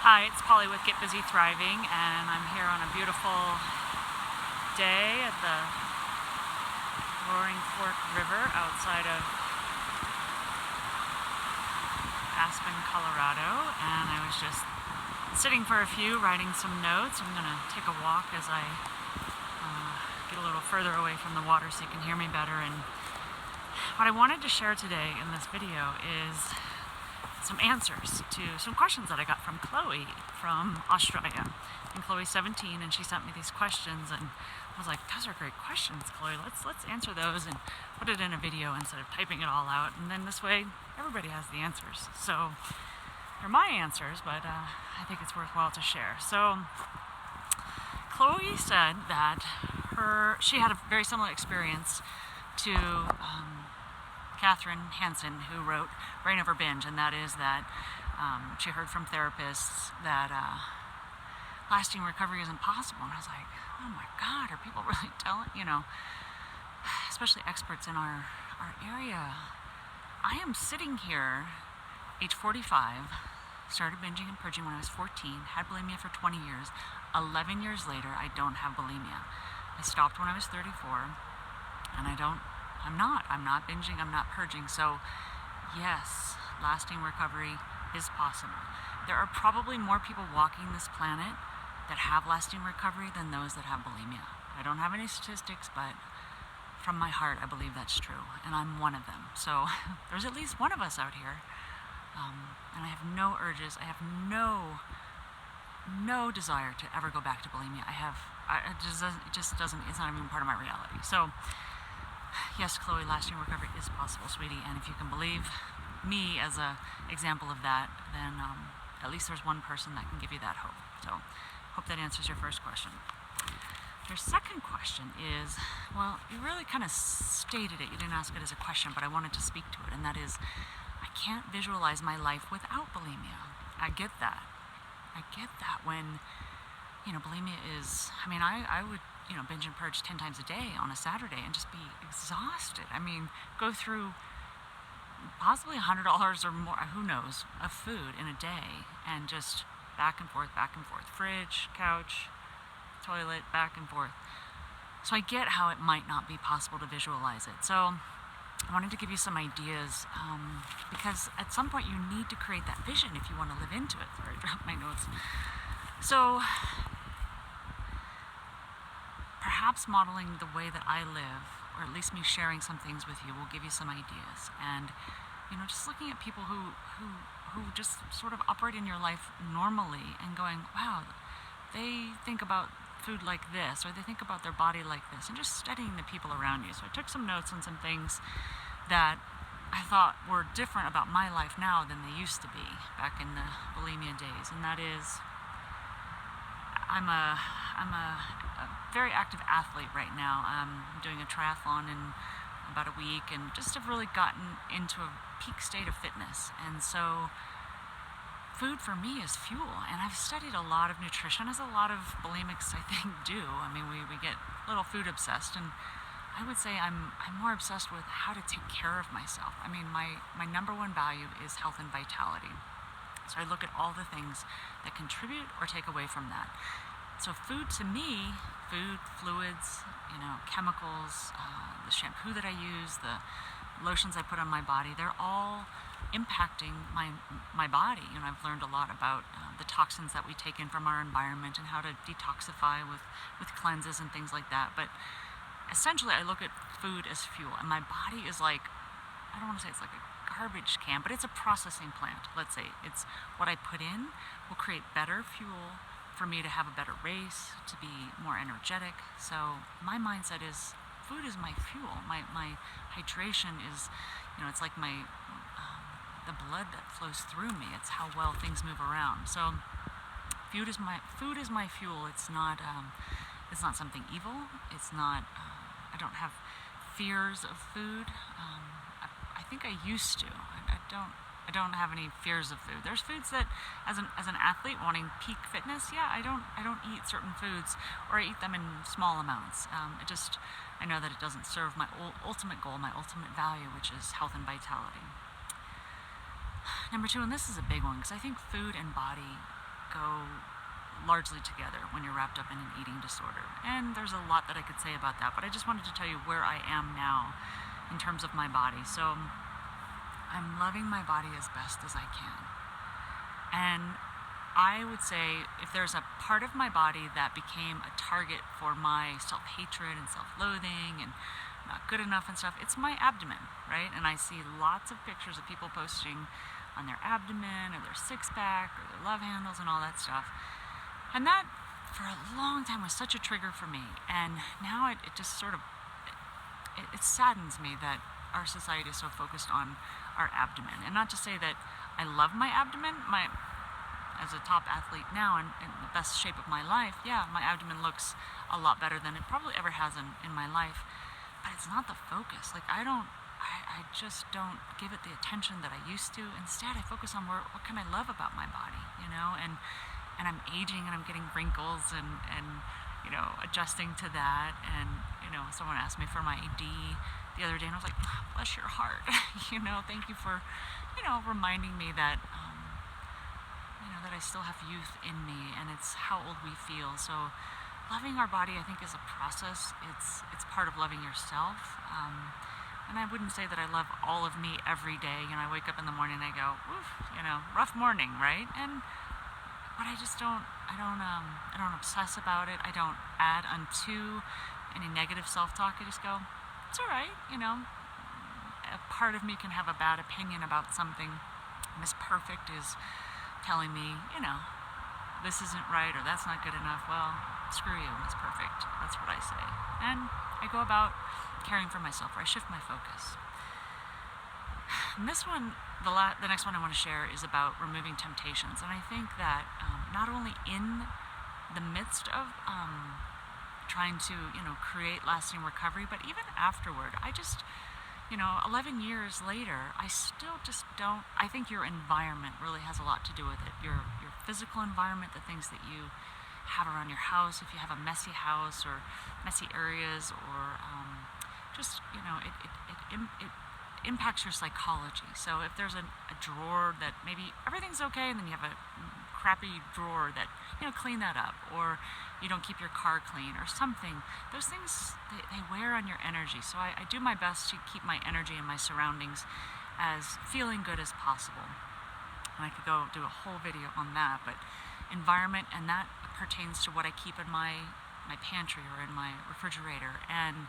Hi, it's Polly with Get Busy Thriving, and I'm here on a beautiful day at the Roaring Fork River outside of Aspen, Colorado, and I was just sitting for a few, writing some notes. I'm going to take a walk as I get a little further away from the water so you can hear me better. And what I wanted to share today in this video is some answers to some questions that I got from Chloe from Australia. And Chloe's 17 and she sent me these questions, and I was like, those are great questions, Chloe. Let's answer those and put it in a video instead of typing it all out. And then this way everybody has the answers. So they're my answers, but I think it's worthwhile to share. So Chloe said that she had a very similar experience to Catherine Hansen, who wrote Brain Over Binge, and that is that she heard from therapists that lasting recovery isn't possible. And I was like, oh my God, are people really telling, especially experts in our area. I am sitting here, age 45, started binging and purging when I was 14, had bulimia for 20 years. 11 years later, I don't have bulimia. I stopped when I was 34, and I'm not binging, I'm not purging. So yes, lasting recovery is possible. There are probably more people walking this planet that have lasting recovery than those that have bulimia. I don't have any statistics, but from my heart, I believe that's true, and I'm one of them. So there's at least one of us out here, and I have no urges. I have no desire to ever go back to bulimia. It just doesn't. It's not even part of my reality. So yes, Chloe, lasting recovery is possible, sweetie, and if you can believe me as an example of that, then at least there's one person that can give you that hope. So hope that answers your first question. Your second question is, well, you really kind of stated it. You didn't ask it as a question, but I wanted to speak to it, and that is, I can't visualize my life without bulimia. I get that when, bulimia is, I would, binge and purge 10 times a day on a Saturday and just be exhausted. Go through possibly $100 or more, who knows, of food in a day, and just back and forth, fridge, couch, toilet, back and forth. So I get how it might not be possible to visualize it. So I wanted to give you some ideas, because at some point you need to create that vision if you want to live into it. Sorry, I dropped my notes. So perhaps modeling the way that I live, or at least me sharing some things with you, will give you some ideas. And just looking at people who just sort of operate in your life normally and going, wow, they think about food like this, or they think about their body like this, and just studying the people around you. So I took some notes on some things that I thought were different about my life now than they used to be back in the bulimia days. And that is, I'm a very active athlete right now. I'm doing a triathlon in about a week, and just have really gotten into a peak state of fitness. And so food for me is fuel, and I've studied a lot of nutrition, as a lot of bulimics I think do. We get a little food obsessed, and I would say I'm more obsessed with how to take care of myself. My number one value is health and vitality. So I look at all the things that contribute or take away from that. So food to me, food, fluids, chemicals, the shampoo that I use, the lotions I put on my body, they're all impacting my body. I've learned a lot about the toxins that we take in from our environment and how to detoxify with cleanses and things like that. But essentially I look at food as fuel, and my body is like, I don't want to say it's like a garbage can, but it's a processing plant. Let's say it's what I put in will create better fuel for me to have a better race, to be more energetic. So my mindset is, food is my fuel. My hydration is, it's like the blood that flows through me. It's how well things move around. So food is my fuel. It's not something evil. It's not. I don't have fears of food. I think I used to. I don't have any fears of food. There's foods that, as an athlete wanting peak fitness, I don't eat certain foods, or I eat them in small amounts. I know that it doesn't serve my ultimate goal, my ultimate value, which is health and vitality. Number two, and this is a big one, because I think food and body go largely together when you're wrapped up in an eating disorder. And there's a lot that I could say about that, but I just wanted to tell you where I am now in terms of my body. So I'm loving my body as best as I can. And I would say if there's a part of my body that became a target for my self-hatred and self-loathing and not good enough and stuff, it's my abdomen, right? And I see lots of pictures of people posting on their abdomen or their six-pack or their love handles and all that stuff. And that, for a long time, was such a trigger for me. And now it just sort of, it saddens me that our society is so focused on our abdomen. And not to say that I love my abdomen. As a top athlete now and in the best shape of my life, yeah, my abdomen looks a lot better than it probably ever has in my life. But it's not the focus. Like I just don't give it the attention that I used to. Instead, I focus on what can I love about my body, you know? And I'm aging and I'm getting wrinkles and adjusting to that. And, someone asked me for my ID the other day and I was like, bless your heart. Thank you for, reminding me that, that I still have youth in me and it's how old we feel. So loving our body, I think, is a process. It's part of loving yourself. And I wouldn't say that I love all of me every day. I wake up in the morning and I go, oof, rough morning, right? But I just don't obsess about it. I don't add unto any negative self-talk. I just go, it's all right. A part of me can have a bad opinion about something. Miss Perfect is telling me, this isn't right or that's not good enough. Well, screw you, Miss Perfect. That's what I say. And I go about caring for myself, or I shift my focus. And this one, the next one I want to share is about removing temptations. And I think that not only in the midst of trying to, create lasting recovery, but even afterward, I just, 11 years later, I still just don't, I think your environment really has a lot to do with it. Your physical environment, the things that you have around your house, if you have a messy house or messy areas, or it impacts your psychology. So if there's a drawer that maybe everything's okay and then you have a crappy drawer that, clean that up, or you don't keep your car clean or something, those things, they wear on your energy. So I do my best to keep my energy and my surroundings as feeling good as possible. And I could go do a whole video on that, but environment, and that pertains to what I keep in my pantry or in my refrigerator. And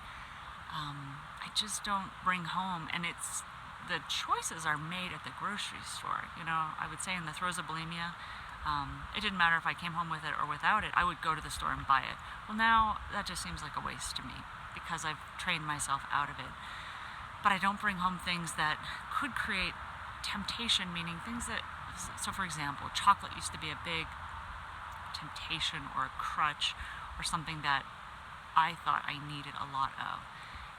I just don't bring home, and the choices are made at the grocery store. I would say in the throes of bulimia, it didn't matter if I came home with it or without it, I would go to the store and buy it. Well, now that just seems like a waste to me because I've trained myself out of it. But I don't bring home things that could create temptation, meaning things that, so for example, chocolate used to be a big temptation or a crutch or something that I thought I needed a lot of.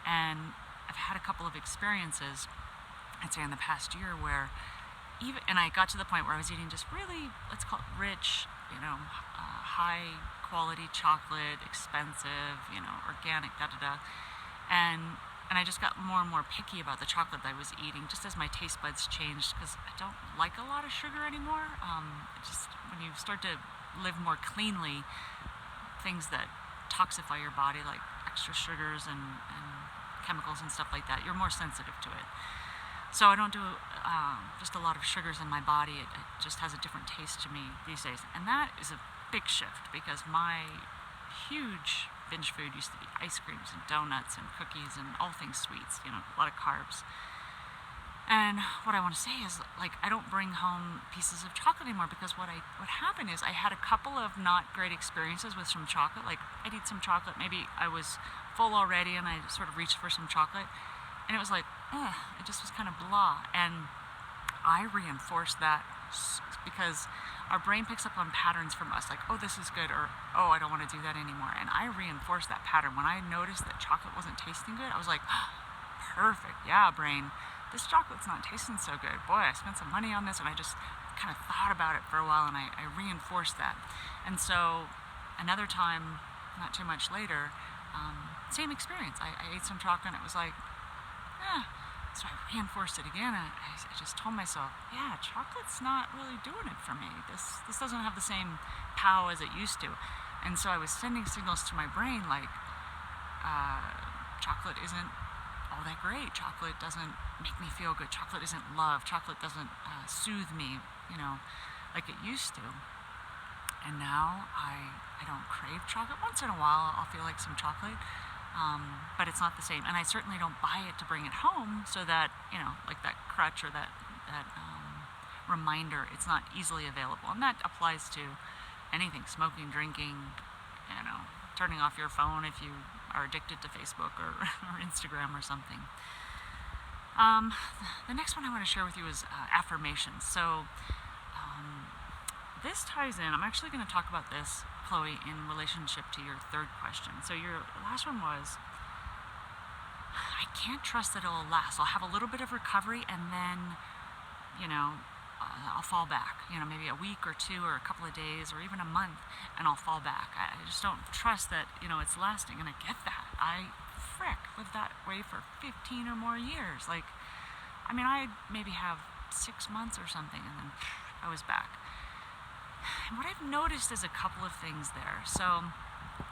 And I've had a couple of experiences, I'd say in the past year, where and I got to the point where I was eating just really, let's call it rich, high quality chocolate, expensive, organic, and I just got more and more picky about the chocolate that I was eating, just as my taste buds changed, because I don't like a lot of sugar anymore. Just when you start to live more cleanly, things that toxify your body, like extra sugars and chemicals and stuff like that, you're more sensitive to it. So I don't do just a lot of sugars in my body. It just has a different taste to me these days. And that is a big shift, because my huge binge food used to be ice creams and donuts and cookies and all things sweets, a lot of carbs. And what I want to say is, I don't bring home pieces of chocolate anymore, because what happened is I had a couple of not great experiences with some chocolate. Like, I'd eat some chocolate, maybe I was full already and I sort of reached for some chocolate, and it was like, it just was kind of blah. And I reinforced that, because our brain picks up on patterns from us, like, oh, this is good, or, oh, I don't want to do that anymore. And I reinforced that pattern. When I noticed that chocolate wasn't tasting good, I was like, perfect, yeah, brain, this chocolate's not tasting so good. Boy, I spent some money on this, and I just kind of thought about it for a while, and I reinforced that. And so another time, not too much later, same experience. I ate some chocolate, and it was like, So I reinforced it again. I just told myself, yeah, chocolate's not really doing it for me. This doesn't have the same pow as it used to. And so I was sending signals to my brain like, chocolate isn't all that great. Chocolate doesn't make me feel good. Chocolate isn't love. Chocolate doesn't soothe me, like it used to. And now I don't crave chocolate. Once in a while, I'll feel like some chocolate, but it's not the same. And I certainly don't buy it to bring it home so that, like that crutch or that reminder, it's not easily available. And that applies to anything, smoking, drinking, turning off your phone if you are addicted to Facebook or Instagram or something. The next one I want to share with you is affirmations. So this ties in. I'm actually going to talk about this, Chloe, in relationship to your third question. So your last one was, I can't trust that it'll last. I'll have a little bit of recovery and then, I'll fall back, maybe a week or two or a couple of days or even a month, and I'll fall back. I just don't trust that, it's lasting. And I get that. I lived that way for 15 or more years. I maybe have 6 months or something, and then I was back. And what I've noticed is a couple of things there. So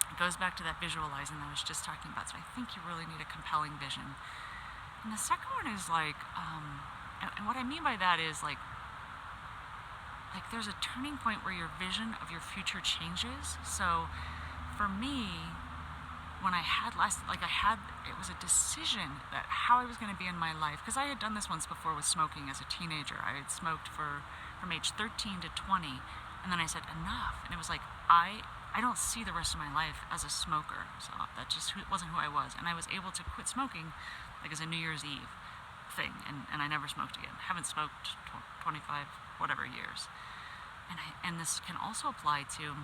it goes back to that visualizing that I was just talking about. So I think you really need a compelling vision. And the second one is and what I mean by that is like there's a turning point where your vision of your future changes. So for me, when it was a decision that how I was going to be in my life, because I had done this once before with smoking as a teenager. I had smoked from age 13 to 20, and then I said enough, and it was like I don't see the rest of my life as a smoker, so that just wasn't who I was, and I was able to quit smoking as a New Year's Eve thing, and I never smoked again. Haven't smoked 25 whatever years, and this can also apply to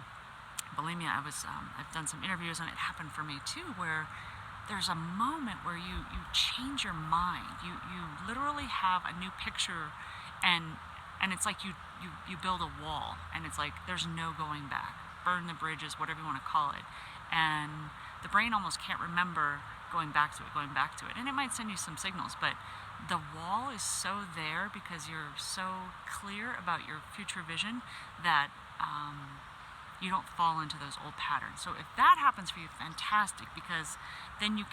bulimia. I've done some interviews, and it happened for me too, where there's a moment where you change your mind. You literally have a new picture, and it's like you build a wall, and it's like there's no going back. Burn the bridges, whatever you want to call it. And the brain almost can't remember going back to it. And it might send you some signals, but the wall is so there because you're so clear about your future vision that you don't fall into those old patterns. So if that happens for you, fantastic, because then you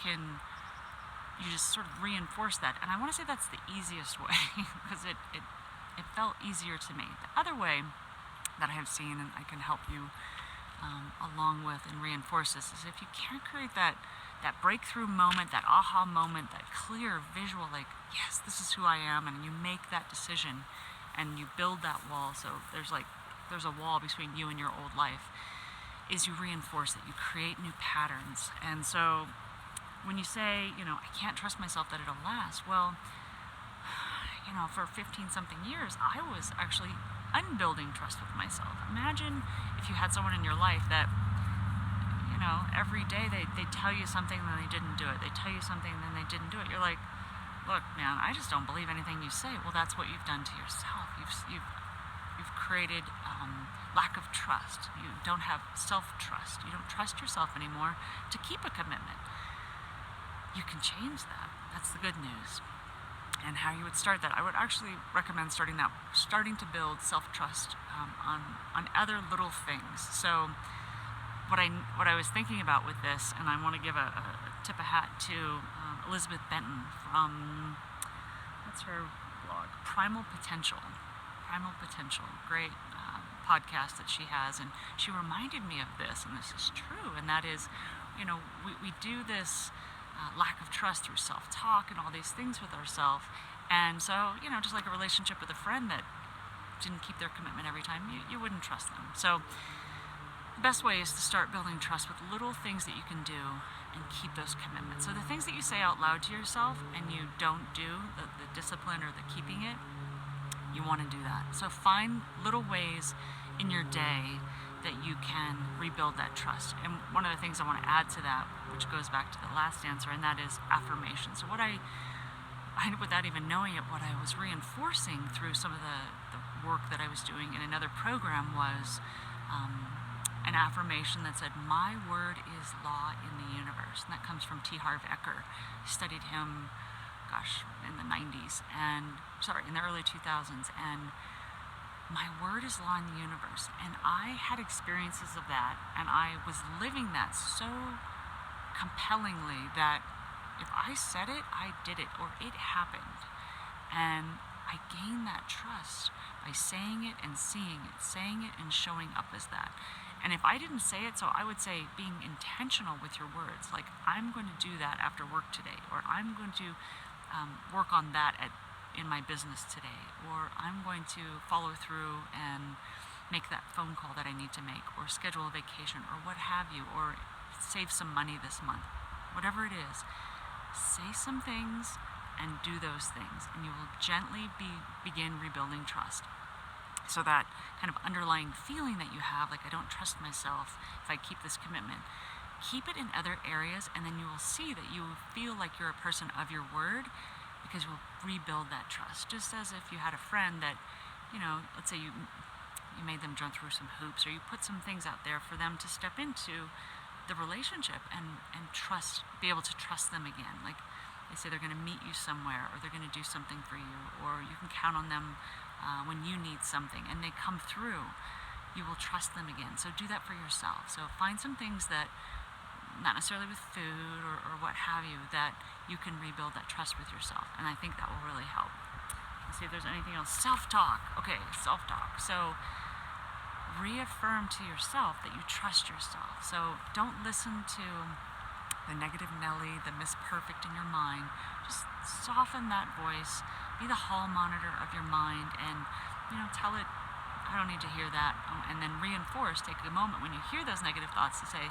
just sort of reinforce that. And I want to say that's the easiest way because it felt easier to me. The other way that I have seen, and I can help you along with and reinforce this, is if you can't create that breakthrough moment, that aha moment, that clear visual, like, yes, this is who I am, and you make that decision and you build that wall. So there's a wall between you and your old life, is you reinforce it, you create new patterns. And so when you say, I can't trust myself that it'll last, well, for 15 something years, I was actually unbuilding trust with myself. Imagine if you had someone in your life that, every day they tell you something and then they didn't do it. They tell you something and then they didn't do it. You're like, look, man, I just don't believe anything you say. Well, that's what you've done to yourself. You've created lack of trust. You don't have self-trust. You don't trust yourself anymore to keep a commitment. You can change that. That's the good news. And how you would start that, I would actually recommend starting to build self-trust on other little things. So what I was thinking about with this, and I want to give a tip of hat to Elizabeth Benton from, what's her blog? Primal Potential, great podcast that she has, and she reminded me of this, and this is true, and that is, we do this lack of trust through self-talk and all these things with ourselves, and so, just like a relationship with a friend that didn't keep their commitment every time, you wouldn't trust them. So the best way is to start building trust with little things that you can do and keep those commitments. So the things that you say out loud to yourself and you don't do, the discipline or the keeping it, you want to do that. So find little ways in your day that you can rebuild that trust. And one of the things I want to add to that, which goes back to the last answer, and that is affirmation. So what I without even knowing it, what I was reinforcing through some of the work that I was doing in another program was an affirmation that said, my word is law in the universe. And that comes from T. Harv Eker. I studied him in the 90s, and sorry, in the early 2000s, and my word is law in the universe. And I had experiences of that, and I was living that so compellingly that if I said it, I did it, or it happened. And I gained that trust by saying it and seeing it, saying it and showing up as that. And if I didn't say it, so I would say being intentional with your words, like I'm going to do that after work today, or I'm going to work on that in my business today, or I'm going to follow through and make that phone call that I need to make, or schedule a vacation, or what have you, or save some money this month. Whatever it is, say some things and do those things, and you will gently begin rebuilding trust. So that kind of underlying feeling that you have, like I don't trust myself if I keep this commitment, keep it in other areas, and then you will see that you feel like you're a person of your word, because you'll rebuild that trust. Just as if you had a friend that, let's say you made them jump through some hoops, or you put some things out there for them to step into the relationship and trust, be able to trust them again. Like they say they're going to meet you somewhere, or they're going to do something for you, or you can count on them when you need something, and they come through. You will trust them again. So do that for yourself. So find some things that, not necessarily with food or what have you, that you can rebuild that trust with yourself. And I think that will really help. Let's see if there's anything else. Self-talk. Okay, self-talk. So reaffirm to yourself that you trust yourself. So don't listen to the negative Nelly, the Miss Perfect in your mind. Just soften that voice. Be the hall monitor of your mind, and tell it, I don't need to hear that. And then reinforce. Take a moment when you hear those negative thoughts to say,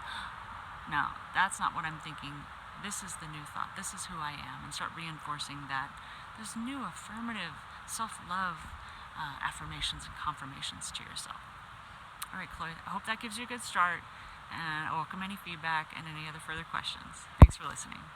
no, that's not what I'm thinking. This is the new thought. This is who I am. And start reinforcing that. There's new affirmative self-love affirmations and confirmations to yourself. All right, Chloe, I hope that gives you a good start. And I welcome any feedback and any other further questions. Thanks for listening.